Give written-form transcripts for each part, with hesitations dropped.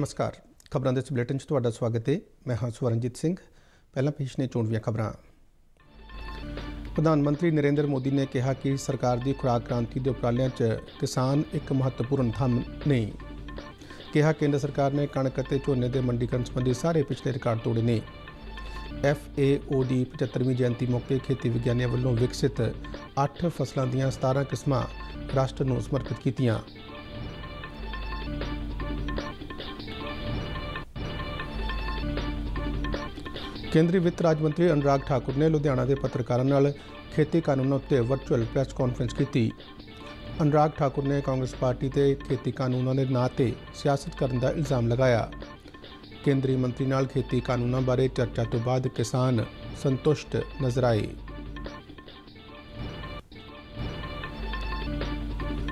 नमस्कार। खबरों के इस बुलेटिन च तुहाडा स्वागत है। मैं हाँ स्वरणजीत सिंह। पहला पेश ने चोण दीआं खबरां। प्रधानमंत्री नरेंद्र मोदी ने कहा कि सरकार की खुराक क्रांति के उपरालियां च किसान एक महत्वपूर्ण थंम ने। कहा केंद्र सरकार ने कणक और झोने के मंडीकरण संबंधी सारे पिछले रिकॉर्ड तोड़े ने। FAO की 75वीं जयंती मौके खेती विग्यानियों वालों विकसित 8 फसलों दीआं 17 किस्मां राष्ट्र नूं समर्पित कीतियां। केंद्रीय वित्त राज्य मंत्री अनुराग ठाकुर ने लुधियाना के पत्रकारों नाल खेती कानूनों उत्ते वर्चुअल प्रेस कॉन्फ्रेंस की। अनुराग ठाकुर ने कांग्रेस पार्टी ते खेती कानूनों के नां ते सियासत करने का इल्ज़ाम लगाया। केंद्रीय मंत्री नाल खेती कानूनों बारे चर्चा तो बाद किसान संतुष्ट नजर आए।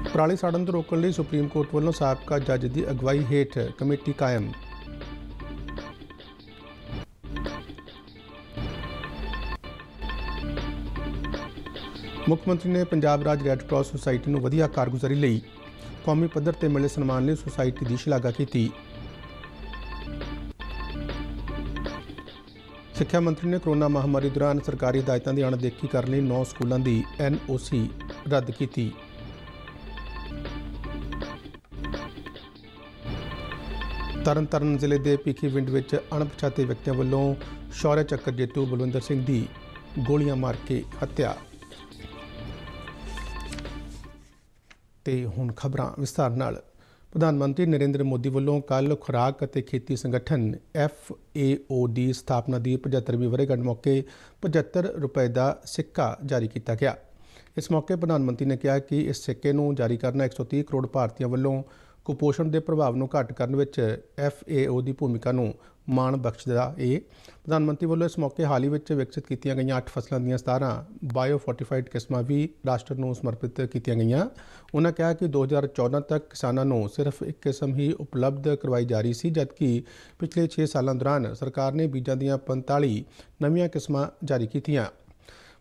पराली साड़न तो रोकने लई सुप्रीम कोर्ट वालों साबका जज की अगवाई हेठ कमेटी कायम। मुख्यमंत्री ने पंजाब राज रैड क्रॉस सोसायटी को वधिया कारगुजारी लई कौमी पद्धर ते मिले सन्मान लई सोसायटी की शलाघा की। सिक्ख्या मंत्री ने कोरोना महामारी दौरान सरकारी हिदायतों की अणदेखी करने 9 स्कूलों की NOC रद्द की। तरनताਰਨ जिले के भीखीविंड में अणपछाते व्यक्तियों वालों शौर्य चक्कर जेतू बलविंदर सिंह की गोलियां मार के हत्या। ते हुण खबरां विस्तार नाल। प्रधानमंत्री नरेंद्र मोदी वालों कल खुराक और खेती संगठन FAO की स्थापना की 75वीं वर्षगांठ मौके 75 रुपए का सिक्का जारी किया गया। इस मौके प्रधानमंत्री ने कहा कि इस सिक्के को जारी करना 130 करोड़ भारतीयों वालों कुपोषण के प्रभाव को घट करने में FAO की भूमिका को मान बख्शदा है। प्रधानमंत्री वालों इस मौके हाल ही में विकसित की गई 8 फसलों दी 17 बायो फोर्टिफाइड किस्मां भी राष्ट्र को समर्पित की गई। उन्होंने कहा कि 2014 तक किसानों को सिर्फ एक किस्म ही उपलब्ध करवाई जा रही सी, जबकि पिछले 6 सालों दौरान सरकार ने बीजों दी 45 नवीं किस्मां जारी कीतियां।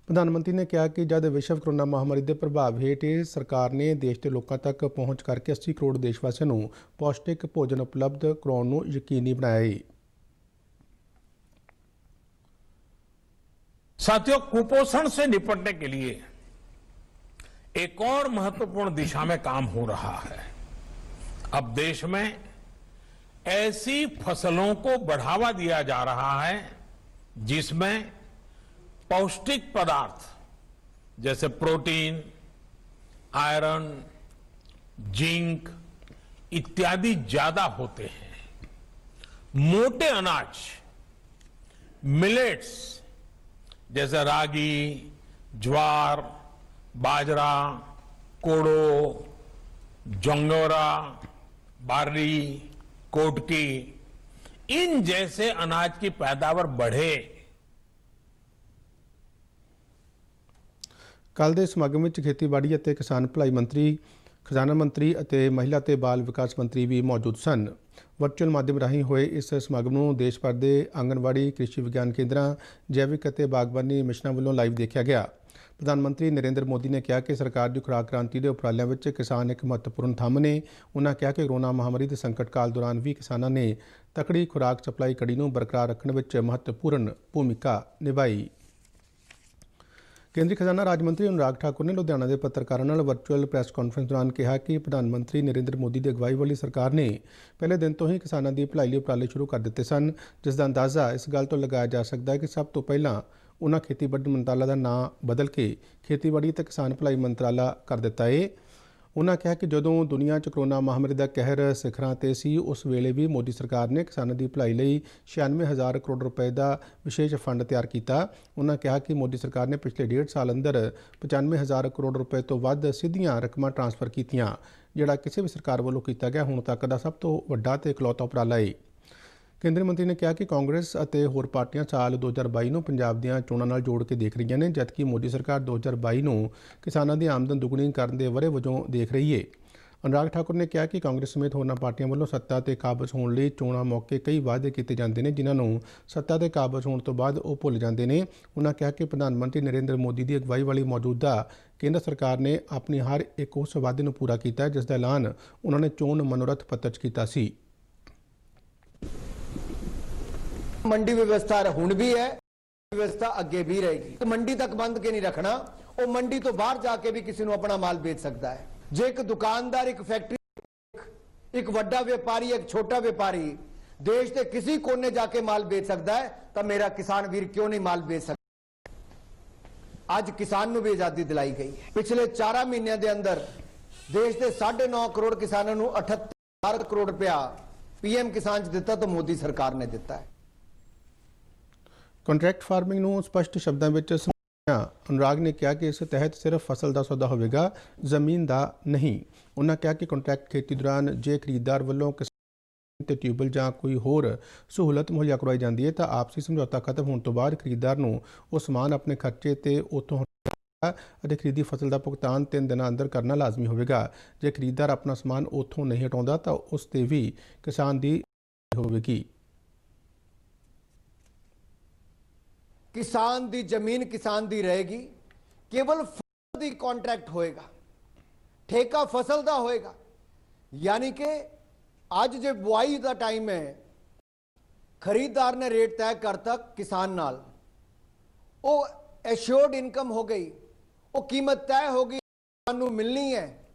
प्रधानमंत्री ने कहा कि जब विश्व कोरोना महामारी के प्रभाव हेठ सरकार ने देश के लोगों तक पहुँच करके 80 करोड़ देशवासियों को पौष्टिक भोजन उपलब्ध करवाने को यकीनी बनाया है। साथियों, कुपोषण से निपटने के लिए एक और महत्वपूर्ण दिशा में काम हो रहा है। अब देश में ऐसी फसलों को बढ़ावा दिया जा रहा है जिसमें पौष्टिक पदार्थ जैसे प्रोटीन, आयरन, जिंक इत्यादि ज्यादा होते हैं। मोटे अनाज, मिलेट्स जैसे रागी, ज्वार, बाजरा, कोडो, जोंगोरा, बार्ली, कोटकी, इन जैसे अनाज की पैदावार बढ़े। कल के समागम में खेतीबाड़ी और किसान भलाई मंत्री, खजाना मंत्री और महिला ते बाल विकास मंत्री भी मौजूद सन। वर्चुअल माध्यम राही होए इस समागम को देश भर के आंगनवाड़ी, कृषि विज्ञान केंद्रों, जैविक और बागबानी मिशनों वालों लाइव देखा गया। प्रधानमंत्री नरेंद्र मोदी ने कहा कि सरकार की खुराक क्रांति के उपरालियां विच किसान एक महत्वपूर्ण थंम ने। उन्होंने कहा कि कोरोना महामारी के संकट काल दौरान भी किसानों ने तकड़ी खुराक सप्लाई कड़ी को बरकरार रखने में महत्वपूर्ण भूमिका निभाई। केंद्रीय खजाना राज्य मंत्री अनुराग ठाकुर ने लुधियाना के पत्रकारों नाल वर्चुअल प्रेस कॉन्फ्रेंस दौरान कहा कि प्रधानमंत्री नरेंद्र मोदी की अगवाई वाली सरकार ने पहले दिन तो ही किसानों की भलाई लिए उपराले शुरू कर दिते सन, जिसका अंदाज़ा इस गल तो लगाया जा सकता है कि सब तो पहला उन्होंने खेतीबाड़ी मंत्रालय का नाम बदल के खेतीबाड़ी ते किसान भलाई मंत्राला कर दिता है। उन्होंने कहा कि जदों दुनिया च कोरोना महामारी का कहर सिखरां ते सी, उस वेले भी मोदी सरकार ने किसानों की भलाई लई 96,000 करोड़ रुपए का विशेष फंड तैयार किया। उन्होंने कहा कि मोदी सरकार ने पिछले 1.5 साल अंदर 95,000 करोड़ रुपए तो वध सीधियां रकमां ट्रांसफर कीतियां, जिहड़ा किसी भी सरकार वालों किया गया हुण तक का सब तो वड्डा ते इकलौता उपराला है। केंद्रीय मंत्री ने कहा कि कांग्रेस और होर पार्टियां साल 2022 को पंजाब दीआं चोणां नाल जोड़ के देख रही हैं, जबकि मोदी सरकार 2022 को किसानों की आमदन दुगनी करने के वरे वजों देख रही है। अनुराग ठाकुर ने कहा कि कांग्रेस समेत होरनां पार्टियां वालों सत्ता ते काबज होने लई चोणां मौके कई वादे किए जाते हैं, जिन्होंने सत्ता ते काबज होने तो बाद वो भुल जाते हैं। उन्होंने कहा कि प्रधानमंत्री नरेंद्र मोदी की अगवाई वाली मौजूदा केंद्र सरकार ने अपनी हर एक उस वादे को पूरा किया जिसका ऐलान उन्होंने चोण मनोरथ पत्र किया सी। ਮੰਡੀ ਵਿਵਸਥਾ ਹੁਣ ਵੀ ਹੈ, ਵਿਵਸਥਾ ਅੱਗੇ ਵੀ ਰਹੇਗੀ। ਮੰਡੀ ਤੱਕ ਬੰਦ ਕੇ ਨਹੀਂ ਰੱਖਣਾ, ਉਹ ਮੰਡੀ ਤੋਂ ਬਾਹਰ ਜਾ ਕੇ ਵੀ ਕਿਸੇ ਨੂੰ ਆਪਣਾ ਮਾਲ ਵੇਚ ਸਕਦਾ ਹੈ। ਜੇ ਇੱਕ ਦੁਕਾਨਦਾਰ, ਇੱਕ ਫੈਕਟਰੀ, ਇੱਕ ਵੱਡਾ ਵਪਾਰੀ, ਇੱਕ ਛੋਟਾ ਵਪਾਰੀ ਦੇਸ਼ ਦੇ ਕਿਸੇ ਕੋਨੇ ਜਾ ਕੇ ਮਾਲ ਵੇਚ ਸਕਦਾ ਹੈ, ਤਾਂ ਮੇਰਾ ਕਿਸਾਨ ਵੀਰ ਕਿਉਂ ਨਹੀਂ ਮਾਲ ਵੇਚ ਸਕਦਾ? ਅੱਜ ਕਿਸਾਨ ਨੂੰ ਵੀ ਆਜ਼ਾਦੀ ਦਿਲਾਈ ਗਈ ਹੈ। ਪਿਛਲੇ 4 ਮਹੀਨਿਆਂ ਦੇ ਅੰਦਰ ਦੇਸ਼ ਦੇ 9.5 ਕਰੋੜ ਕਿਸਾਨਾਂ ਨੂੰ 78 ਕਰੋੜ ਰੁਪਇਆ ਪੀਐਮ ਕਿਸਾਨ ਚ ਦਿੱਤਾ, ਤਾਂ ਮੋਦੀ ਸਰਕਾਰ ਨੇ ਦਿੱਤਾ ਹੈ। ਕੰਟਰੈਕਟ ਫਾਰਮਿੰਗ ਨੂੰ ਸਪਸ਼ਟ ਸ਼ਬਦਾਂ ਵਿੱਚ ਸਮਝਾਇਆ ਅਨੁਰਾਗ ਨੇ ਕਿਹਾ ਕਿ ਇਸ ਤਹਿਤ ਸਿਰਫ ਫਸਲ ਦਾ ਸੌਦਾ ਹੋਵੇਗਾ, ਜ਼ਮੀਨ ਦਾ ਨਹੀਂ। ਉਹਨਾਂ ਕਿਹਾ ਕਿ ਕੰਟਰੈਕਟ ਖੇਤੀ ਦੌਰਾਨ ਜੇ ਖਰੀਦਦਾਰ ਵੱਲੋਂ ਕਿਸਾਨ ਤੇ ਟਿਊਬਲ ਜਾਂ ਕੋਈ ਹੋਰ ਸਹੂਲਤ ਮੁਹੱਈਆ ਕਰਵਾਈ ਜਾਂਦੀ ਹੈ ਤਾਂ ਆਪਸੀ ਸਮਝੌਤਾ ਖਤਮ ਹੋਣ ਤੋਂ ਬਾਅਦ ਖਰੀਦਦਾਰ ਨੂੰ ਉਹ ਸਮਾਨ ਆਪਣੇ ਖਰਚੇ ਤੇ ਉੱਥੋਂ ਅਤੇ ਖਰੀਦੀ ਫਸਲ ਦਾ ਭੁਗਤਾਨ 3 ਦਿਨਾਂ ਅੰਦਰ ਕਰਨਾ ਲਾਜ਼ਮੀ ਹੋਵੇਗਾ। ਜੇ ਖਰੀਦਦਾਰ ਆਪਣਾ ਸਮਾਨ ਉੱਥੋਂ ਨਹੀਂ ਹਟਾਉਂਦਾ ਤਾਂ ਉਸ ਤੇ ਵੀ ਕਿਸਾਨ ਦੀ ਹੋਵੇਗੀ। ਕਿਸਾਨ ਦੀ ਜ਼ਮੀਨ ਕਿਸਾਨ ਦੀ ਰਹੇਗੀ, ਕੇਵਲ ਫਸਲ ਦੀ ਕੰਟਰੈਕਟ ਹੋਏਗਾ, ਠੇਕਾ ਫਸਲ ਦਾ ਹੋਏਗਾ। ਯਾਨੀ ਕਿ ਅੱਜ ਜੇ ਬੁਆਈ ਦਾ ਟਾਈਮ ਹੈ, ਖਰੀਦਦਾਰ ਨੇ ਰੇਟ ਤੈਅ ਕਰਤਾ ਕਿਸਾਨ ਨਾਲ, ਉਹ ਐਸ਼ੋਰਡ ਇਨਕਮ ਹੋ ਗਈ, ਉਹ ਕੀਮਤ ਤੈਅ ਹੋ ਗਈ, ਕਿਸਾਨ ਨੂੰ ਮਿਲਣੀ ਹੈ।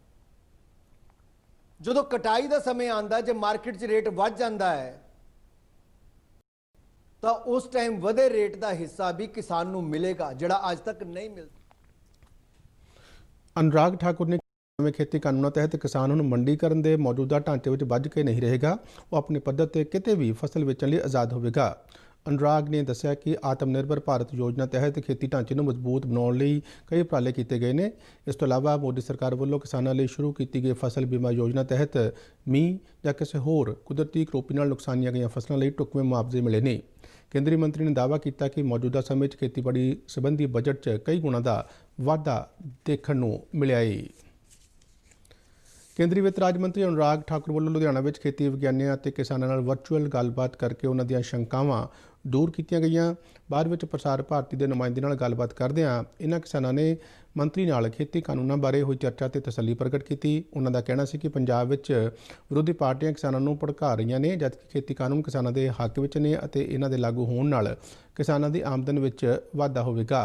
ਜਦੋਂ ਕਟਾਈ ਦਾ ਸਮੇਂ ਆਉਂਦਾ, ਜੇ ਮਾਰਕੀਟ 'ਚ ਰੇਟ ਵੱਧ ਜਾਂਦਾ ਹੈ ਤਾਂ ਉਸ ਟਾਈਮ ਵਧੇ ਰੇਟ ਦਾ ਹਿੱਸਾ ਵੀ ਕਿਸਾਨ ਨੂੰ ਮਿਲੇਗਾ, ਜਿਹੜਾ ਅੱਜ ਤੱਕ ਨਹੀਂ ਮਿਲਦਾ। ਅਨੁਰਾਗ ਠਾਕੁਰ ਨੇ ਨਵੇਂ ਖੇਤੀ ਕਾਨੂੰਨਾਂ ਤਹਿਤ ਕਿਸਾਨ ਨੂੰ ਮੰਡੀਕਰਨ ਦੇ ਮੌਜੂਦਾ ਢਾਂਚੇ ਵਿੱਚ ਵੱਝ ਕੇ ਨਹੀਂ ਰਹੇਗਾ, ਉਹ ਆਪਣੇ ਪੱਧਰ ਤੇ ਕਿਤੇ ਵੀ ਫਸਲ ਵੇਚਣ ਲਈ ਆਜ਼ਾਦ ਹੋਵੇਗਾ। ਅਨੁਰਾਗ ਨੇ ਦੱਸਿਆ ਕਿ ਆਤਮ ਨਿਰਭਰ ਭਾਰਤ ਯੋਜਨਾ ਤਹਿਤ ਖੇਤੀ ਢਾਂਚੇ ਨੂੰ ਮਜ਼ਬੂਤ ਬਣਾਉਣ ਲਈ ਕਈ ਉਪਰਾਲੇ ਕੀਤੇ ਗਏ ਨੇ। ਇਸ ਤੋਂ ਇਲਾਵਾ ਮੋਦੀ ਸਰਕਾਰ ਵੱਲੋਂ ਕਿਸਾਨਾਂ ਲਈ ਸ਼ੁਰੂ ਕੀਤੀ ਗਈ ਫਸਲ ਬੀਮਾ ਯੋਜਨਾ ਤਹਿਤ ਮੀਂਹ ਜਾਂ ਕਿਸੇ ਹੋਰ ਕੁਦਰਤੀ ਕਰੋਪੀ ਨਾਲ ਨੁਕਸਾਨੀਆਂ ਗਈਆਂ ਫਸਲਾਂ ਲਈ ਢੁਕਵੇਂ ਮੁਆਵਜ਼ੇ ਮਿਲੇ ਨੇ। ਕੇਂਦਰੀ ਮੰਤਰੀ ਨੇ ਦਾਅਵਾ ਕੀਤਾ ਕਿ ਮੌਜੂਦਾ ਸਮੇਂ 'ਚ ਖੇਤੀਬਾੜੀ ਸੰਬੰਧੀ ਬਜਟ 'ਚ ਕਈ ਗੁਣਾ ਦਾ ਵਾਧਾ ਦੇਖਣ ਨੂੰ ਮਿਲਿਆ ਹੈ। ਕੇਂਦਰੀ ਵਿੱਤ ਰਾਜ ਮੰਤਰੀ ਅਨੁਰਾਗ ਠਾਕੁਰ ਵੱਲੋਂ ਲੁਧਿਆਣਾ ਵਿੱਚ ਖੇਤੀ ਵਿਗਿਆਨੀਆਂ ਅਤੇ ਕਿਸਾਨਾਂ ਨਾਲ ਵਰਚੁਅਲ ਗੱਲਬਾਤ ਕਰਕੇ ਉਹਨਾਂ ਦੀਆਂ ਸ਼ੰਕਾਵਾਂ ਦੂਰ ਕੀਤੀਆਂ ਗਈਆਂ। ਬਾਅਦ ਵਿੱਚ ਪ੍ਰਸਾਰ ਭਾਰਤੀ ਦੇ ਨੁਮਾਇੰਦੇ ਨਾਲ ਗੱਲਬਾਤ ਕਰਦਿਆਂ ਇਹਨਾਂ ਕਿਸਾਨਾਂ ਨੇ ਮੰਤਰੀ ਨਾਲ ਖੇਤੀ ਕਾਨੂੰਨਾਂ ਬਾਰੇ ਹੋਈ ਚਰਚਾ ਤੇ ਤਸੱਲੀ ਪ੍ਰਗਟ ਕੀਤੀ। ਉਹਨਾਂ ਦਾ ਕਹਿਣਾ ਸੀ ਕਿ ਪੰਜਾਬ ਵਿੱਚ ਵਿਰੋਧੀ ਪਾਰਟੀਆਂ ਕਿਸਾਨਾਂ ਨੂੰ ਭੜਕਾ ਰਹੀਆਂ ਨੇ, ਜਦਕਿ ਖੇਤੀ ਕਾਨੂੰਨ ਕਿਸਾਨਾਂ ਦੇ ਹੱਕ ਵਿੱਚ ਨੇ ਅਤੇ ਇਹਨਾਂ ਦੇ ਲਾਗੂ ਹੋਣ ਨਾਲ ਕਿਸਾਨਾਂ ਦੀ ਆਮਦਨ ਵਿੱਚ ਵਾਧਾ ਹੋਵੇਗਾ।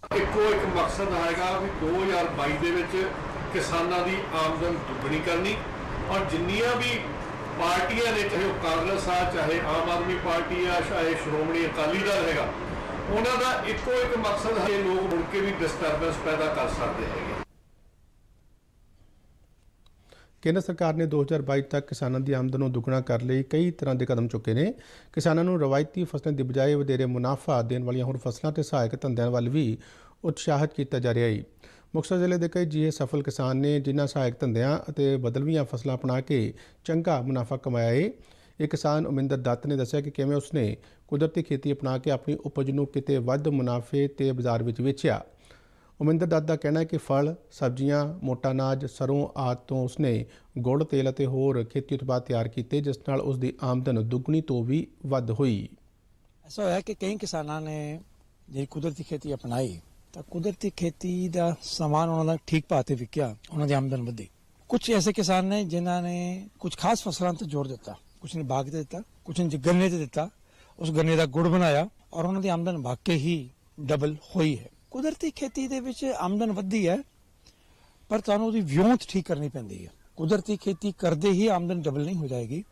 ਇੱਕੋ ਇੱਕ ਮਕਸਦ ਹੈਗਾ ਵੀ 2022 ਦੇ ਵਿੱਚ ਕਿਸਾਨਾਂ ਦੀ ਆਮਦਨ ਦੁੱਗਣੀ ਕਰਨੀ, ਔਰ ਜਿੰਨੀਆਂ ਵੀ ਪਾਰਟੀਆਂ ਨੇ, ਚਾਹੇ ਉਹ ਕਾਂਗਰਸ ਆ, ਚਾਹੇ ਆਮ ਆਦਮੀ ਪਾਰਟੀ ਆ, ਚਾਹੇ ਸ਼੍ਰੋਮਣੀ ਅਕਾਲੀ ਦਲ ਹੈਗਾ, ਉਹਨਾਂ ਦਾ ਇੱਕੋ ਇੱਕ ਮਕਸਦ ਹੈ ਲੋਕ ਮੁੜ ਕੇ ਵੀ ਡਿਸਟਰਬੈਂਸ ਪੈਦਾ ਕਰ ਸਕਦੇ ਹੈਗੇ। ਕੇਂਦਰ ਸਰਕਾਰ ਨੇ 2022 ਤੱਕ ਕਿਸਾਨਾਂ ਦੀ ਆਮਦਨ ਨੂੰ ਦੁੱਗਣਾ ਕਰਨ ਲਈ ਕਈ ਤਰ੍ਹਾਂ ਦੇ ਕਦਮ ਚੁੱਕੇ ਨੇ। ਕਿਸਾਨਾਂ ਨੂੰ ਰਵਾਇਤੀ ਫਸਲਾਂ ਦੀ ਬਜਾਏ ਵਧੇਰੇ ਮੁਨਾਫਾ ਦੇਣ ਵਾਲੀਆਂ ਹੋਰ ਫਸਲਾਂ ਤੇ ਸਹਾਇਕ ਧੰਦਿਆਂ ਵੱਲ ਵੀ ਉਤਸ਼ਾਹਿਤ ਕੀਤਾ ਜਾ ਰਿਹਾ ਹੈ। ਮੁਕਤਸਰ ਜ਼ਿਲ੍ਹੇ ਦੇ ਕਈ ਅਜਿਹੇ ਸਫਲ ਕਿਸਾਨ ਨੇ ਜਿਨ੍ਹਾਂ ਸਹਾਇਕ ਧੰਦਿਆਂ ਅਤੇ ਬਦਲਵੀਆਂ ਫਸਲਾਂ ਅਪਣਾ ਕੇ ਚੰਗਾ ਮੁਨਾਫਾ ਕਮਾਇਆ ਹੈ। ਇਹ ਕਿਸਾਨ ਉਮਿੰਦਰ ਦੱਤ ਨੇ ਦੱਸਿਆ ਕਿ ਕਿਵੇਂ ਉਸਨੇ ਕੁਦਰਤੀ ਖੇਤੀ ਅਪਣਾ ਕੇ ਆਪਣੀ ਉਪਜ ਨੂੰ ਕਿਤੇ ਵੱਧ ਮੁਨਾਫੇ ਤੇ ਬਾਜ਼ਾਰ ਵਿੱਚ ਵੇਚਿਆ। ਉਮਿੰਦਰ ਦੱਤ ਦਾ ਕਹਿਣਾ ਹੈ ਕਿ ਫਲ, ਸਬਜ਼ੀਆਂ, ਮੋਟਾ ਅਨਾਜ, ਸਰੋਂ ਆਦਿ ਤੋਂ ਉਸਨੇ ਗੁੜ, ਤੇਲ ਅਤੇ ਹੋਰ ਖੇਤੀ ਉਤਪਾਦ ਤਿਆਰ ਕੀਤੇ, ਜਿਸ ਨਾਲ ਉਸ ਦੀ ਆਮਦਨ ਦੁੱਗਣੀ ਤੋਂ ਵੀ ਵੱਧ ਹੋਈ। ਐਸਾ ਹੋਇਆ ਕਿ ਕਈ ਕਿਸਾਨਾਂ ਨੇ ਜਿਹੜੀ ਕੁਦਰਤੀ ਖੇਤੀ ਅਪਣਾਈ ਤਾਂ ਕੁਦਰਤੀ ਖੇਤੀ ਦਾ ਸਮਾਨ ਉਹਨਾਂ ਦਾ ਠੀਕ ਭਾਅ ਤੇ ਵਿਕਿਆ, ਉਹਨਾਂ ਦੀ ਆਮਦਨ ਵਧੀ। ਕੁਝ ਐਸੇ ਕਿਸਾਨ ਨੇ ਜਿਨ੍ਹਾਂ ਨੇ ਕੁਝ ਖਾਸ ਫਸਲਾਂ ਤੇ ਜ਼ੋਰ ਦਿੱਤਾ, ਕੁਝ ਨੇ ਬਾਗ ਤੇ ਦਿੱਤਾ, ਕੁਝ ਨੇ ਗੰਨੇ ਤੇ ਦਿੱਤਾ, ਉਸ ਗੰਨੇ ਦਾ ਗੁੜ ਬਣਾਇਆ ਔਰ ਉਹਨਾਂ ਦੀ ਆਮਦਨ ਵਾਕਈ ਹੀ ਡਬਲ ਹੋਈ ਹੈ। ਕੁਦਰਤੀ ਖੇਤੀ ਦੇ ਵਿੱਚ ਆਮਦਨ ਵੱਧਦੀ ਹੈ, ਪਰ ਤੁਹਾਨੂੰ ਉਹਦੀ ਵਿਉਂਤ ਠੀਕ ਕਰਨੀ ਪੈਂਦੀ ਹੈ। ਕੁਦਰਤੀ ਖੇਤੀ ਕਰਦੇ ਹੀ ਆਮਦਨ ਡਬਲ ਨਹੀਂ ਹੋ ਜਾਏਗੀ,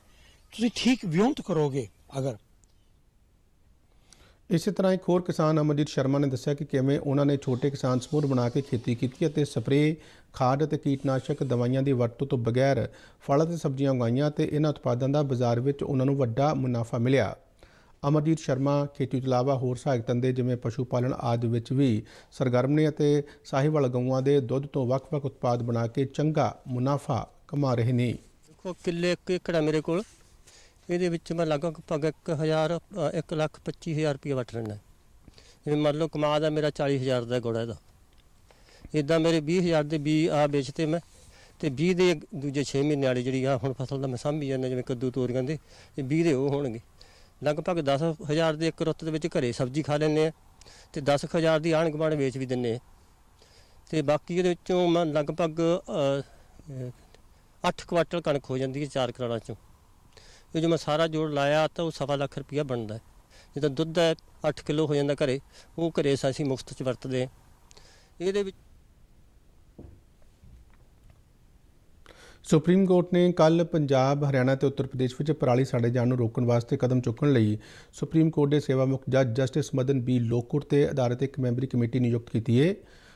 ਤੁਸੀਂ ਠੀਕ ਵਿਉਂਤ ਕਰੋਗੇ ਅਗਰ। ਇਸੇ ਤਰ੍ਹਾਂ ਇੱਕ ਹੋਰ ਕਿਸਾਨ ਅਮਰਜੀਤ ਸ਼ਰਮਾ ਨੇ ਦੱਸਿਆ ਕਿ ਕਿਵੇਂ ਉਹਨਾਂ ਨੇ ਛੋਟੇ ਕਿਸਾਨ ਸਮੂਹ ਬਣਾ ਕੇ ਖੇਤੀ ਕੀਤੀ ਅਤੇ ਸਪਰੇਅ, ਖਾਦ ਅਤੇ ਕੀਟਨਾਸ਼ਕ ਦਵਾਈਆਂ ਦੀ ਵਰਤੋਂ ਤੋਂ ਬਗੈਰ ਫਲ ਅਤੇ ਸਬਜ਼ੀਆਂ ਉਗਾਈਆਂ ਤੇ ਇਹਨਾਂ ਉਤਪਾਦਾਂ ਦਾ ਬਾਜ਼ਾਰ ਵਿੱਚ ਉਹਨਾਂ ਨੂੰ ਵੱਡਾ ਮੁਨਾਫਾ ਮਿਲਿਆ। ਅਮਰਜੀਤ ਸ਼ਰਮਾ ਖੇਤੀ ਤੋਂ ਇਲਾਵਾ ਹੋਰ ਸਹਾਇਕ ਧੰਦੇ ਜਿਵੇਂ ਪਸ਼ੂ ਪਾਲਣ ਆਦਿ ਵਿੱਚ ਵੀ ਸਰਗਰਮ ਨੇ ਅਤੇ ਸਾਹੀਵਾਲ ਗਊਆਂ ਦੇ ਦੁੱਧ ਤੋਂ ਵੱਖ-ਵੱਖ ਉਤਪਾਦ ਬਣਾ ਕੇ ਚੰਗਾ ਮੁਨਾਫਾ ਕਮਾ ਰਹੇ ਨੇ। ਦੇਖੋ ਕਿੱਲੇ 1 ਏਕੜ ਆ ਮੇਰੇ ਕੋਲ, ਇਹਦੇ ਵਿੱਚ ਮੈਂ ਲਗਭਗ 1,25,000 ਰੁਪਏ ਵੱਟ ਲੈਣਾ। ਜਿਵੇਂ ਮੰਨ ਲਓ ਕਮਾਦ ਦਾ ਮੇਰਾ 40,000 ਦਾ ਗੁੜ ਇਹਦਾ, ਇੱਦਾਂ ਮੇਰੇ 20,000 ਦੇ ਬੀਜ ਆ ਵੇਚਤੇ ਮੈਂ, ਤੇ 20 ਦੇ ਦੂਜੇ 6 ਮਹੀਨੇ ਵਾਲੀ ਜਿਹੜੀ ਆ ਹੁਣ ਫਸਲ ਦਾ ਮੈਂ ਸਾਂਭੀ ਜਾਂਦਾ, ਜਿਵੇਂ ਕੱਦੂ ਤੋਰੀਆਂ ਦੇ, ਤੇ 20 ਦੇ ਉਹ ਹੋਣਗੇ। ਲਗਭਗ 10,000 ਦੇ ਇੱਕ ਰੁੱਤ ਦੇ ਵਿੱਚ ਘਰੇ ਸਬਜ਼ੀ ਖਾ ਲੈਂਦੇ ਆ, ਤੇ 10,000 ਦੀ ਆਂਢ ਗੁਆਂਢ ਵੇਚ ਵੀ ਦਿੰਦੇ ਆ, ਤੇ ਬਾਕੀ ਇਹਦੇ ਵਿੱਚੋਂ ਮੈਂ ਲਗਭਗ 8 ਕੁਆਂਟਲ ਕਣਕ ਹੋ ਜਾਂਦੀ ਹੈ 4 ਕਨਾਲਾਂ 'ਚੋਂ, ਇਹ ਜੋ ਮੈਂ ਸਾਰਾ ਜੋੜ ਲਾਇਆ ਤਾਂ ਉਹ 1.25 ਲੱਖ ਰੁਪਇਆ ਬਣਦਾ ਹੈ। ਜਿੱਦਾਂ ਦੁੱਧ ਹੈ 8 ਕਿਲੋ ਹੋ ਜਾਂਦਾ ਘਰੇ, ਉਹ ਘਰੇ ਅਸੀਂ ਮੁਫਤ 'ਚ ਵਰਤਦੇ ਹਾਂ। ਇਹਦੇ ਵਿੱਚ ਸੁਪਰੀਮ ਕੋਰਟ ਨੇ ਕੱਲ੍ਹ ਪੰਜਾਬ, ਹਰਿਆਣਾ ਤੇ ਉੱਤਰ ਪ੍ਰਦੇਸ਼ ਵਿੱਚ ਪਰਾਲੀ ਸਾੜੇ ਜਾਣ ਨੂੰ ਰੋਕਣ ਵਾਸਤੇ ਕਦਮ ਚੁੱਕਣ ਲਈ ਸੁਪਰੀਮ ਕੋਰਟ ਦੇ ਸੇਵਾ ਮੁਕਤ ਜੱਜ ਜਸਟਿਸ ਮਦਨ ਬੀ ਲੋਕੁਰ ਤੇ ਆਧਾਰਿਤ ਇੱਕ ਮੈਂਬਰੀ ਕਮੇਟੀ ਨਿਯੁਕਤ ਕੀਤੀ ਹੈ।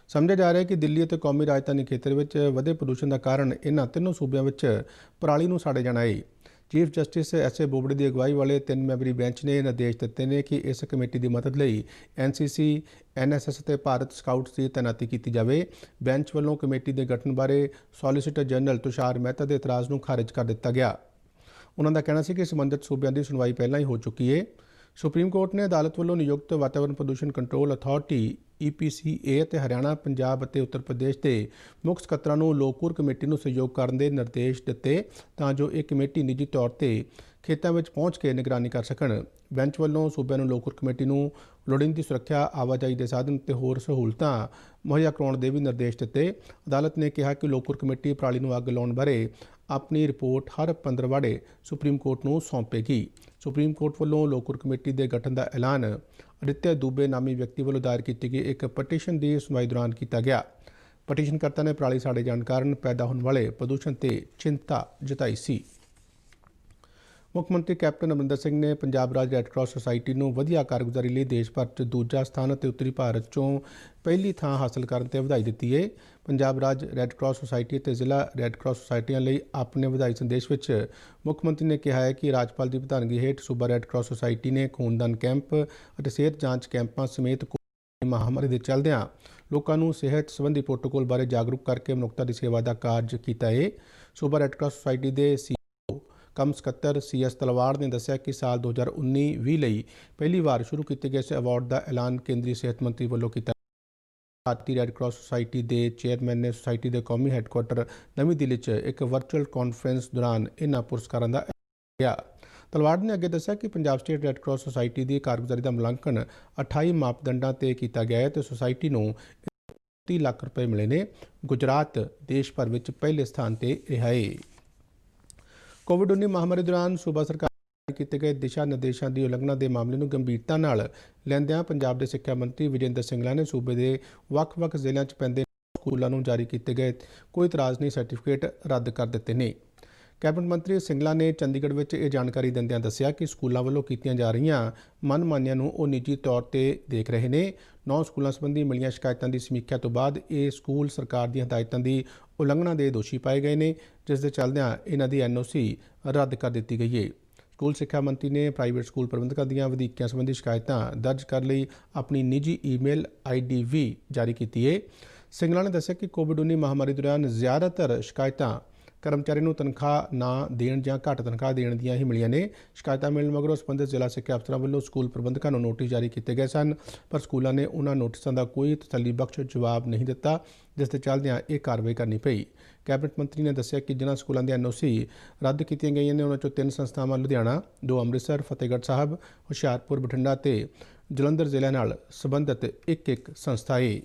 ਸਮਝਿਆ ਜਾ ਰਿਹਾ ਹੈ ਕਿ ਦਿੱਲੀ ਅਤੇ ਕੌਮੀ ਰਾਜਧਾਨੀ ਖੇਤਰ ਵਿੱਚ ਵਧੇ ਪ੍ਰਦੂਸ਼ਣ ਦਾ ਕਾਰਨ ਇਹਨਾਂ ਤਿੰਨੋਂ ਸੂਬਿਆਂ ਵਿੱਚ ਪਰਾਲੀ ਨੂੰ ਸਾੜੇ ਜਾਣਾ ਹੈ। Chief justice S A. ਬੋਬੜੇ ਦੀ ਅਗਵਾਈ ਵਾਲੇ 3 ਮੈਂਬਰੀ ਬੈਂਚ ਨੇ ਨਿਰਦੇਸ਼ ਦਿੱਤੇ ਨੇ ਕਿ ਇਸ ਕਮੇਟੀ ਦੀ ਮਦਦ ਲਈ NCC, NSS ਅਤੇ ਭਾਰਤ ਸਕਾਊਟਸ ਦੀ ਤੈਨਾਤੀ ਕੀਤੀ ਜਾਵੇ। ਬੈਂਚ ਵੱਲੋਂ ਕਮੇਟੀ ਦੇ ਗਠਨ ਬਾਰੇ ਸੋਲੀਸਿਟਰ ਜਨਰਲ ਤੁਸ਼ਾਰ ਮਹਿਤਾ ਦੇ ਇਤਰਾਜ਼ ਨੂੰ ਖਾਰਿਜ ਕਰ ਦਿੱਤਾ ਗਿਆ। ਉਹਨਾਂ ਦਾ ਕਹਿਣਾ ਸੀ ਕਿ ਸੰਬੰਧਿਤ ਸੂਬਿਆਂ ਦੀ ਸੁਣਵਾਈ ਪਹਿਲਾਂ ਹੀ ਹੋ ਚੁੱਕੀ ਹੈ। ਸੁਪਰੀਮ ਕੋਰਟ ਨੇ ਅਦਾਲਤ ਵੱਲੋਂ ਨਿਯੁਕਤ ਵਾਤਾਵਰਣ ਪ੍ਰਦੂਸ਼ਣ ਕੰਟਰੋਲ ਅਥਾਰਟੀ EPCA ਅਤੇ ਹਰਿਆਣਾ, ਪੰਜਾਬ ਅਤੇ ਉੱਤਰ ਪ੍ਰਦੇਸ਼ ਦੇ ਮੁੱਖ ਸਕੱਤਰਾਂ ਨੂੰ ਲੋਕੁਰ ਕਮੇਟੀ ਨੂੰ ਸਹਿਯੋਗ ਕਰਨ ਦੇ ਨਿਰਦੇਸ਼ ਦਿੱਤੇ ਤਾਂ ਜੋ ਇਹ ਕਮੇਟੀ ਨਿੱਜੀ ਤੌਰ ਤੇ ਖੇਤਾਂ ਵਿੱਚ ਪਹੁੰਚ ਕੇ ਨਿਗਰਾਨੀ ਕਰ ਸਕਣ। ਬੈਂਚ ਵੱਲੋਂ ਸੂਬਿਆਂ ਨੂੰ ਲੋਕੁਰ ਕਮੇਟੀ ਨੂੰ ਲੋੜੀਂਦੀ ਸੁਰੱਖਿਆ, ਆਵਾਜਾਈ ਦੇ ਸਾਧਨ ਤੇ ਹੋਰ ਸਹੂਲਤਾਂ ਮੁਹੱਈਆ ਕਰਾਉਣ ਦੇ ਵੀ ਨਿਰਦੇਸ਼ ਦਿੱਤੇ। ਅਦਾਲਤ ਨੇ ਕਿਹਾ ਕਿ ਲੋਕੁਰ ਕਮੇਟੀ ਪਰਾਲੀ ਨੂੰ ਅੱਗ ਲਾਉਣ ਬਾਰੇ ਆਪਣੀ ਰਿਪੋਰਟ ਹਰ 15ਵਾੜੇ ਸੁਪਰੀਮ ਕੋਰਟ ਨੂੰ ਸੌਂਪੇਗੀ। ਸੁਪਰੀਮ ਕੋਰਟ ਵੱਲੋਂ ਲੋਕੁਰ ਕਮੇਟੀ ਦੇ ਗਠਨ ਦਾ ਐਲਾਨ ਅਦਿੱਤਿਆ ਦੁਬੇ ਨਾਮੀ ਵਿਅਕਤੀ ਵੱਲੋਂ ਦਾਇਰ ਕੀਤੀ ਗਈ ਇੱਕ ਪਟੀਸ਼ਨ ਦੀ ਸੁਣਵਾਈ ਦੌਰਾਨ ਕੀਤਾ ਗਿਆ। ਪਟੀਸ਼ਨਕਰਤਾ ਨੇ ਪਰਾਲੀ ਸਾੜੇ ਜਾਣ ਕਾਰਨ ਪੈਦਾ ਹੋਣ ਵਾਲੇ ਪ੍ਰਦੂਸ਼ਣ ਤੇ ਚਿੰਤਾ ਜਤਾਈ ਸੀ। ਮੁੱਖ ਮੰਤਰੀ ਕੈਪਟਨ ਅਮਰਿੰਦਰ ਸਿੰਘ ਨੇ ਪੰਜਾਬ ਰਾਜ ਰੈੱਡ ਕਰਾਸ ਸੁਸਾਇਟੀ ਨੂੰ ਵਧੀਆ ਕਾਰਗੁਜ਼ਾਰੀ ਲਈ ਦੇਸ਼ ਭਰ 'ਚ ਦੂਜਾ ਸਥਾਨ ਅਤੇ ਉੱਤਰੀ ਭਾਰਤ 'ਚੋਂ ਪਹਿਲੀ ਥਾਂ ਹਾਸਲ ਕਰਨ ਤੇ ਵਧਾਈ ਦਿੱਤੀ ਹੈ। ਪੰਜਾਬ ਰਾਜ ਰੈੱਡ ਕਰਾਸ ਸੁਸਾਇਟੀ ਅਤੇ ਜ਼ਿਲ੍ਹਾ ਰੈੱਡ ਕਰਾਸ ਸੁਸਾਇਟੀਆਂ ਲਈ ਆਪਣੇ ਵਧਾਈ ਸੰਦੇਸ਼ ਵਿੱਚ ਮੁੱਖ ਮੰਤਰੀ ਨੇ ਕਿਹਾ ਹੈ ਕਿ ਰਾਜਪਾਲ ਦੀ ਪ੍ਰਧਾਨਗੀ ਹੇਠ ਸੂਬਾ ਰੈੱਡ ਕਰਾਸ ਸੁਸਾਇਟੀ ਨੇ ਖੂਨਦਾਨ ਕੈਂਪ ਅਤੇ ਸਿਹਤ ਜਾਂਚ ਕੈਂਪਾਂ ਸਮੇਤ ਮਹਾਮਾਰੀ ਦੇ ਚੱਲਦਿਆਂ ਲੋਕਾਂ ਨੂੰ ਸਿਹਤ ਸੰਬੰਧੀ ਪ੍ਰੋਟੋਕੋਲ ਬਾਰੇ ਜਾਗਰੂਕ ਕਰਕੇ ਮਨੁੱਖਤਾ ਦੀ ਸੇਵਾ ਦਾ ਕਾਰਜ ਕੀਤਾ ਹੈ। ਸੂਬਾ ਰੈੱਡ ਕਰਾਸ ਸੁਸਾਇਟੀ ਦੇ ਕਮ ਸਕੱਤਰ CS ਤਲਵਾੜ ਨੇ ਦੱਸਿਆ ਕਿ ਸਾਲ 2019-20 ਲਈ ਪਹਿਲੀ ਵਾਰ ਸ਼ੁਰੂ ਕੀਤੇ ਗਏ ਇਸ ਅਵਾਰਡ ਦਾ ਐਲਾਨ ਕੇਂਦਰੀ ਸਿਹਤ ਮੰਤਰੀ ਵੱਲੋਂ ਕੀਤਾ। ਭਾਰਤੀ ਰੈੱਡ ਕਰਾਸ ਸੁਸਾਇਟੀ ਦੇ ਚੇਅਰਮੈਨ ਨੇ ਸੁਸਾਇਟੀ ਦੇ ਕੌਮੀ ਹੈੱਡਕੁਆਰਟਰ ਨਵੀਂ ਦਿੱਲੀ 'ਚ ਇੱਕ ਵਰਚੁਅਲ ਕਾਨਫਰੰਸ ਦੌਰਾਨ ਇਹਨਾਂ ਪੁਰਸਕਾਰਾਂ ਦਾ ਐਲਾਨ ਕੀਤਾ। ਤਲਵਾੜ ਨੇ ਅੱਗੇ ਦੱਸਿਆ ਕਿ Punjab state red cross society ਦੀ ਕਾਰਗੁਜ਼ਾਰੀ ਦਾ ਮੁਲਾਂਕਣ 28 ਮਾਪਦੰਡਾਂ ਤੇ ਕੀਤਾ ਗਿਆ ਹੈ ਤੇ ਸੁਸਾਇਟੀ ਨੂੰ 30 ਲੱਖ ਰੁਪਏ ਮਿਲੇ ਨੇ। ਗੁਜਰਾਤ ਦੇਸ਼ ਭਰ ਵਿੱਚ ਪਹਿਲੇ ਸਥਾਨ ਤੇ ਰਿਹਾ ਹੈ। ਕੋਵਿਡ-19 ਮਹਾਮਾਰੀ ਦੌਰਾਨ ਸੂਬਾ ਸਰਕਾਰ ਵੱਲੋਂ ਕੀਤੇ ਗਏ ਦਿਸ਼ਾ ਨਿਰਦੇਸ਼ਾਂ ਦੀ ਉਲੰਘਣਾ ਦੇ ਮਾਮਲੇ ਨੂੰ ਗੰਭੀਰਤਾ ਨਾਲ ਲੈਂਦਿਆਂ ਪੰਜਾਬ ਦੇ ਸਿੱਖਿਆ ਮੰਤਰੀ ਵਿਜੇਂਦਰ ਸਿੰਗਲਾ ਨੇ ਸੂਬੇ ਦੇ ਵੱਖ-ਵੱਖ ਜ਼ਿਲ੍ਹਿਆਂ 'ਚ ਪੈਂਦੇ ਸਕੂਲਾਂ ਨੂੰ ਜਾਰੀ ਕੀਤੇ ਗਏ ਕੋਈ ਇਤਰਾਜ਼ ਨਹੀਂ ਸਰਟੀਫਿਕੇਟ ਰੱਦ ਕਰ ਦਿੱਤੇ ਨੇ। ਕੈਬਨਿਟ ਮੰਤਰੀ ਸਿੰਗਲਾ ਨੇ ਚੰਡੀਗੜ੍ਹ ਵਿੱਚ ਇਹ ਜਾਣਕਾਰੀ ਦਿੰਦਿਆਂ ਦੱਸਿਆ ਕਿ ਸਕੂਲਾਂ ਵੱਲੋਂ ਕੀਤੀਆਂ ਜਾ ਰਹੀਆਂ ਮਨਮਾਨੀਆਂ ਨੂੰ ਉਹ ਨਿੱਜੀ ਤੌਰ ਤੇ ਦੇਖ ਰਹੇ ਨੇ। 9 ਸਕੂਲਾਂ ਸੰਬੰਧੀ ਮਿਲੀਆਂ ਸ਼ਿਕਾਇਤਾਂ ਦੀ ਸਮੀਖਿਆ ਤੋਂ ਬਾਅਦ ਇਹ ਸਕੂਲ ਸਰਕਾਰ ਦੀਆਂ ਹਦਾਇਤਾਂ ਦੀ ਉਲੰਘਣਾ ਦੇ ਦੋਸ਼ੀ ਪਾਏ ਗਏ ਨੇ, ਜਿਸ ਦੇ ਚੱਲਦਿਆਂ ਇਹਨਾਂ ਦੀ NOC ਰੱਦ ਕਰ ਦਿੱਤੀ ਗਈ ਹੈ। ਸਕੂਲ ਸਿੱਖਿਆ ਮੰਤਰੀ ਨੇ ਪ੍ਰਾਈਵੇਟ ਸਕੂਲ ਪ੍ਰਬੰਧਕਾਂ ਦੀਆਂ ਵਧੀਕੀਆਂ ਸੰਬੰਧੀ ਸ਼ਿਕਾਇਤਾਂ ਦਰਜ ਕਰਨ ਲਈ ਆਪਣੀ ਨਿੱਜੀ ਈਮੇਲ ID ਵੀ ਜਾਰੀ ਕੀਤੀ ਹੈ। ਸਿੰਗਲਾ ਨੇ ਦੱਸਿਆ ਕਿ ਕੋਵਿਡ-19 ਮਹਾਮਾਰੀ ਦੌਰਾਨ ਜ਼ਿਆਦਾਤਰ ਸ਼ਿਕਾਇਤਾਂ ਕਰਮਚਾਰੀ ਨੂੰ ਤਨਖਾਹ ਨਾ ਦੇਣ ਜਾਂ ਘੱਟ ਤਨਖਾਹ ਦੇਣ ਦੀਆਂ ਹੀ ਮਿਲੀਆਂ ਨੇ। ਸ਼ਿਕਾਇਤਾਂ ਮਿਲਣ ਮਗਰੋਂ ਸੰਬੰਧਿਤ ਜ਼ਿਲ੍ਹਾ ਸਿੱਖਿਆ ਅਫਸਰਾਂ ਵੱਲੋਂ ਸਕੂਲ ਪ੍ਰਬੰਧਕਾਂ ਨੂੰ ਨੋਟਿਸ ਜਾਰੀ ਕੀਤੇ ਗਏ ਸਨ, ਪਰ ਸਕੂਲਾਂ ਨੇ ਉਹਨਾਂ ਨੋਟਿਸਾਂ ਦਾ ਕੋਈ ਤਸੱਲੀਬਖਸ਼ ਜਵਾਬ ਨਹੀਂ ਦਿੱਤਾ, ਜਿਸ ਦੇ ਚੱਲਦਿਆਂ ਇਹ ਕਾਰਵਾਈ ਕਰਨੀ ਪਈ। ਕੈਬਨਿਟ ਮੰਤਰੀ ਨੇ ਦੱਸਿਆ ਕਿ ਜਿਨ੍ਹਾਂ ਸਕੂਲਾਂ ਦੀਆਂ NOC ਰੱਦ ਕੀਤੀਆਂ ਗਈਆਂ ਨੇ ਉਹਨਾਂ 'ਚੋਂ 3 ਸੰਸਥਾਵਾਂ ਲੁਧਿਆਣਾ, 2 ਅੰਮ੍ਰਿਤਸਰ, ਫਤਿਹਗੜ੍ਹ ਸਾਹਿਬ, ਹੁਸ਼ਿਆਰਪੁਰ, ਬਠਿੰਡਾ ਤੇ ਜਲੰਧਰ ਜ਼ਿਲ੍ਹਿਆਂ ਨਾਲ ਸੰਬੰਧਿਤ ਇੱਕ ਸੰਸਥਾ ਹੈ।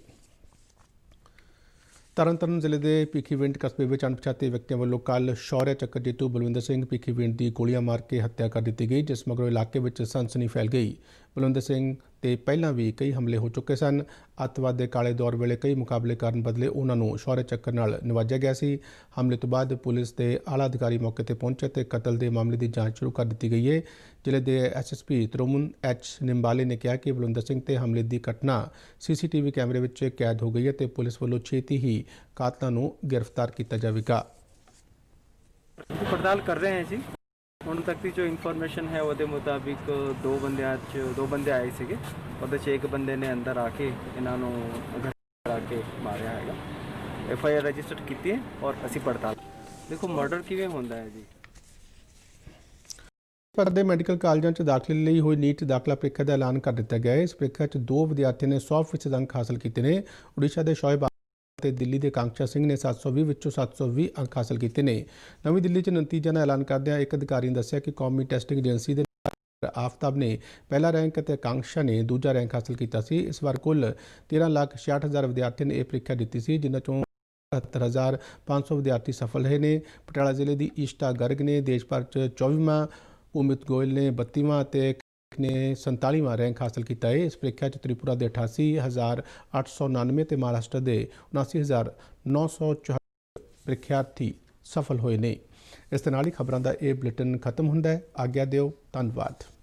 ਤਰਨਤਾਰਨ ਜ਼ਿਲ੍ਹੇ ਦੇ ਭਿੱਖੀਵਿੰਡ ਕਸਬੇ ਵਿੱਚ ਅਣਪਛਾਤੇ ਵਿਅਕਤੀਆਂ ਵੱਲੋਂ ਕੱਲ੍ਹ ਸ਼ੌਰਯ ਚੱਕਰ ਜੇਤੂ ਬਲਵਿੰਦਰ ਸਿੰਘ ਭਿੱਖੀਵਿੰਡ ਦੀ ਗੋਲੀਆਂ ਮਾਰ ਕੇ ਹੱਤਿਆ ਕਰ ਦਿੱਤੀ ਗਈ, ਜਿਸ ਮਗਰੋਂ ਇਲਾਕੇ ਵਿੱਚ ਸਨਸਨੀ ਫੈਲ ਗਈ। ਬਲਵਿੰਦਰ ਸਿੰਘ ਤੇ ਪਹਿਲਾਂ ਵੀ ਕਈ ਹਮਲੇ ਹੋ ਚੁੱਕੇ ਸਨ। ਅੱਤਵਾਦ ਦੇ ਕਾਲੇ ਦੌਰ ਵੇਲੇ ਕਈ ਮੁਕਾਬਲੇ ਕਰਨ ਬਦਲੇ ਉਹਨਾਂ ਨੂੰ ਸ਼ੌਰਯ ਚੱਕਰ ਨਾਲ ਨਿਵਾਜਿਆ ਗਿਆ ਸੀ। ਹਮਲੇ ਤੋਂ ਬਾਅਦ ਪੁਲਿਸ ਦੇ ਆਲਾ ਅਧਿਕਾਰੀ ਮੌਕੇ ਤੇ ਪਹੁੰਚੇ ਤੇ ਕਤਲ ਦੇ ਮਾਮਲੇ ਦੀ ਜਾਂਚ ਸ਼ੁਰੂ ਕਰ ਦਿੱਤੀ ਗਈ ਹੈ। ਜ਼ਿਲ੍ਹੇ ਦੇ SSP ਤਰੁਮਨ H ਨਿੰਬਾਲੇ ਨੇ ਕਿਹਾ ਕਿ ਬਲਵਿੰਦਰ ਸਿੰਘ ਤੇ ਹਮਲੇ ਦੀ ਘਟਨਾ CCTV ਕੈਮਰੇ ਵਿੱਚ ਕੈਦ ਹੋ ਗਈ ਹੈ ਤੇ ਪੁਲਿਸ ਵੱਲੋਂ ਛੇਤੀ ਹੀ ਕਾਤਲਾਂ ਨੂੰ ਗ੍ਰਿਫਤਾਰ ਕੀਤਾ ਜਾਵੇਗਾ। ਪੜਤਾਲ ਕਰ ਰਹੇ ਹਾਂ ਜੀ। ਹੁਣ ਤੱਕ ਦੀ ਜੋ ਇਨਫੋਰਮੇਸ਼ਨ ਹੈ ਉਹਦੇ ਮੁਤਾਬਿਕ ਦੋ ਬੰਦੇ ਆਏ ਸੀਗੇ, ਉਹਦੇ 'ਚ ਇੱਕ ਬੰਦੇ ਨੇ ਅੰਦਰ ਆ ਕੇ ਇਹਨਾਂ ਨੂੰ ਘਰ ਆ ਕੇ ਮਾਰਿਆ ਹੈਗਾ। FIR ਰਜਿਸਟਰ ਕੀਤੀ ਹੈ ਔਰ ਅਸੀਂ ਪੜਤਾਲ ਦੇਖੋ ਮਰਡਰ ਕਿਵੇਂ ਹੁੰਦਾ ਹੈ ਜੀ। ਪਰ ਦੇ ਮੈਡੀਕਲ ਕਾਲਜਾਂ 'ਚ ਦਾਖਲੇ ਲਈ ਹੋਈ ਨੀਟ ਦਾਖਲਾ ਪ੍ਰੀਖਿਆ ਦਾ ਐਲਾਨ ਕਰ ਦਿੱਤਾ ਗਿਆ ਹੈ। ਇਸ ਪ੍ਰੀਖਿਆ 'ਚ 2 ਵਿਦਿਆਰਥੀਆਂ ਨੇ 100% ਅੰਕ ਹਾਸਲ ਕੀਤੇ ਨੇ। ਉੜੀਸਾ ਦੇ ਸ਼ੋਇਬ ਤੇ ਦਿੱਲੀ ਦੇ ਕਾਂਕਸ਼ਾ ਸਿੰਘ ਨੇ 720 ਵਿੱਚੋਂ 720 ਅੰਕ ਹਾਸਲ ਕੀਤੇ ਨੇ। ਨਵੀਂ ਦਿੱਲੀ 'ਚ ਨਤੀਜਿਆਂ ਦਾ ਐਲਾਨ ਕਰਦਿਆਂ ਇੱਕ ਅਧਿਕਾਰੀ ਨੇ ਦੱਸਿਆ ਕਿ ਕੌਮੀ ਟੈਸਟਿੰਗ ਏਜੰਸੀ ਦੇ ਆਫਤਾਬ ਨੇ ਪਹਿਲਾ ਰੈਂਕ ਅਤੇ ਕਾਂਕਸ਼ਾ ਨੇ ਦੂਜਾ ਰੈਂਕ ਹਾਸਲ ਕੀਤਾ ਸੀ। ਇਸ ਵਾਰ ਕੁੱਲ 13,66,000 ਵਿਦਿਆਰਥੀਆਂ ਨੇ ਇਹ ਪ੍ਰੀਖਿਆ ਦਿੱਤੀ ਸੀ, ਜਿਨ੍ਹਾਂ 'ਚੋਂ 77,500 ਵਿਦਿਆਰਥੀ ਸਫਲ ਰਹੇ ਨੇ। ਪਟਿਆਲਾ ਜ਼ਿਲ੍ਹੇ ਦੀ ਈਸ਼ਤਾ ਗਰਗ ਨੇ ਦੇਸ਼ ਭਰ 'ਚ 24ਵਾਂ ਉਮਿਤ ਗੋਇਲ ਨੇ 32ਵਾਂ ਅਤੇ ਨੇ 47ਵਾਂ ਰੈਂਕ ਹਾਸਲ ਕੀਤਾ ਹੈ। ਇਸ ਪ੍ਰੀਖਿਆ 'ਚ ਤ੍ਰਿਪੁਰਾ ਦੇ 88,899 ਤੇ ਮਹਾਰਾਸ਼ਟਰ ਦੇ 79,974 ਪ੍ਰੀਖਿਆਰਥੀ ਸਫਲ ਹੋਏ ਨੇ। ਇਸ ਦੇ ਨਾਲ ਹੀ ਖਬਰਾਂ ਦਾ ਇਹ ਬੁਲੇਟਿਨ ਖਤਮ ਹੁੰਦਾ ਹੈ। ਆਗਿਆ ਦਿਓ। ਧੰਨਵਾਦ।